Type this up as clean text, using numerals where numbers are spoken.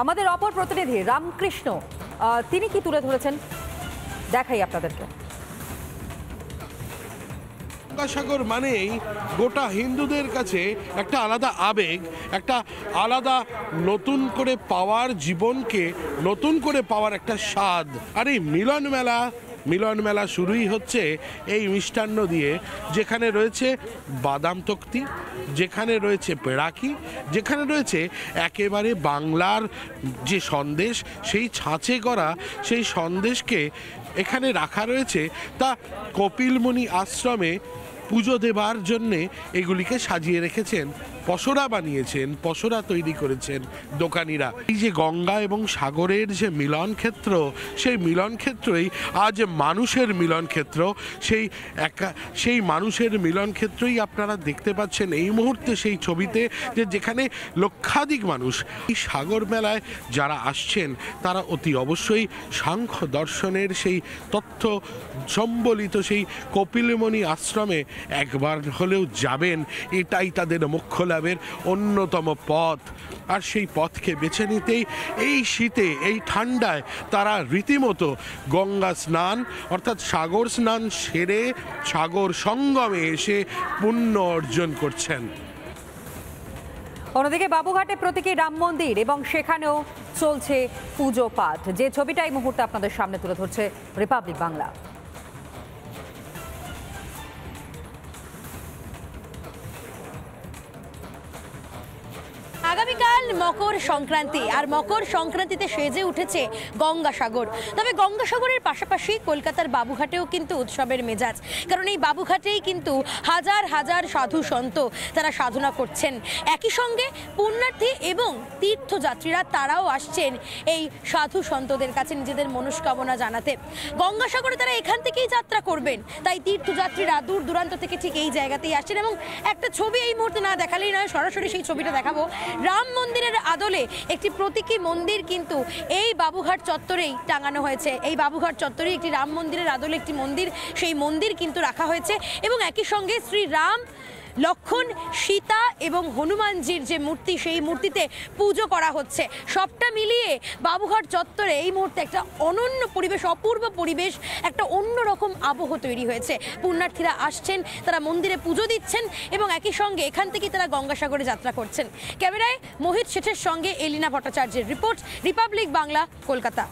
আমাদের অপর প্রতিনিধি রামকৃষ্ণ তিনি কি তুলে ধরেছেন দেখাই আপনাদেরকে। গঙ্গাসাগর মানেই গোটা হিন্দুদের কাছে একটা আলাদা আবেগ, একটা আলাদা নতুন করে পাওয়ার, জীবনকে নতুন করে পাওয়ার একটা স্বাদ। আর এই মিলন মেলা শুরুই হচ্ছে এই মিষ্টান্ন দিয়ে, যেখানে রয়েছে বাদাম তক্তি, যেখানে রয়েছে পেড়াকি, যেখানে রয়েছে একেবারে বাংলার যে সন্দেশ, সেই ছাঁচে করা সেই সন্দেশকে এখানে রাখা রয়েছে। তা কপিলমুনি আশ্রমে পুজো দেবার জন্যে এগুলিকে সাজিয়ে রেখেছেন, পসরা বানিয়েছেন, পসরা তৈরি করেছেন দোকানিরা। এই যে গঙ্গা এবং সাগরের যে মিলন ক্ষেত্র, সেই মিলন ক্ষেত্রই আজ মানুষের মিলন ক্ষেত্র। সেই মানুষের মিলন ক্ষেত্রই আপনারা দেখতে পাচ্ছেন এই মুহূর্তে সেই ছবিতে, যেখানে লক্ষাধিক মানুষ এই সাগর মেলায় যারা আসছেন তারা অতি অবশ্যই সাংখ্য দর্শনের সেই তথ্য সম্বলিত সেই কপিলমুনি আশ্রমে একবার হলেও যাবেন। এটাই তাদের মোক্ষ লাভের অন্যতম পথ। আর সেই পথকে বেছে নিতেই এই শীতে, এই ঠান্ডায় তারা রীতিমতো গঙ্গা স্নান অর্থাৎ সাগর স্নান সেরে সাগর সঙ্গমে এসে পুণ্য অর্জন করছেন। অন্যদিকে বাবুঘাটে প্রতীকী রাম মন্দির এবং সেখানেও চলছে পুজো পাঠ, যে ছবিটা এই মুহূর্তে আপনাদের সামনে তুলে ধরছে রিপাবলিক বাংলা। আগামীকাল মকর সংক্রান্তি, আর মকর সংক্রান্তিতে সেজে উঠেছে গঙ্গাসাগর। তবে গঙ্গাসাগরের পাশাপাশি কলকাতার বাবুঘাটেও কিন্তু উৎসবের মেজাজ, কারণ এই বাবুঘাটেই কিন্তু হাজার হাজার সাধু সন্ত তারা সাধনা করছেন। একই সঙ্গে পুণ্যার্থী এবং তীর্থযাত্রীরা তারাও আসছেন এই সাধু সন্তদের কাছে নিজেদের মনস্কামনা জানাতে। গঙ্গাসাগরে তারা এখান থেকেই যাত্রা করবেন, তাই তীর্থযাত্রীরা দূর দূরান্ত থেকে ঠিক এই জায়গাতেই আসছেন। এবং একটা ছবি এই মুহূর্তে না দেখালেই নয়, সরাসরি সেই ছবিটা দেখাবো। রাম মন্দিরের আদলে একটি প্রতীকী মন্দির কিন্তু এই বাবুঘাট চত্বরেই টাঙানো হয়েছে। এই বাবুঘাট চত্বরে একটি রাম মন্দিরের আদলে একটি মন্দির, সেই মন্দির কিন্তু রাখা হয়েছে। এবং একই সঙ্গে শ্রী রাম, লক্ষণ, সীতা এবং হনুমানজির যে মূর্তি, সেই মূর্তিতে পুজো করা হচ্ছে। সবটা মিলিয়ে বাবুঘাট চত্বরে এই মুহূর্তে একটা অনন্য পরিবেশ, অপূর্ব পরিবেশ, একটা অন্যরকম আবহ তৈরি হয়েছে। পুণ্যার্থীরা আসছেন, তারা মন্দিরে পুজো দিচ্ছেন এবং একই সঙ্গে এখান থেকে তারা গঙ্গাসাগরে যাত্রা করছেন। ক্যামেরায় মোহিত শেঠের সঙ্গে এলিনা ভট্টাচার্যের রিপোর্ট, রিপাবলিক বাংলা, কলকাতা।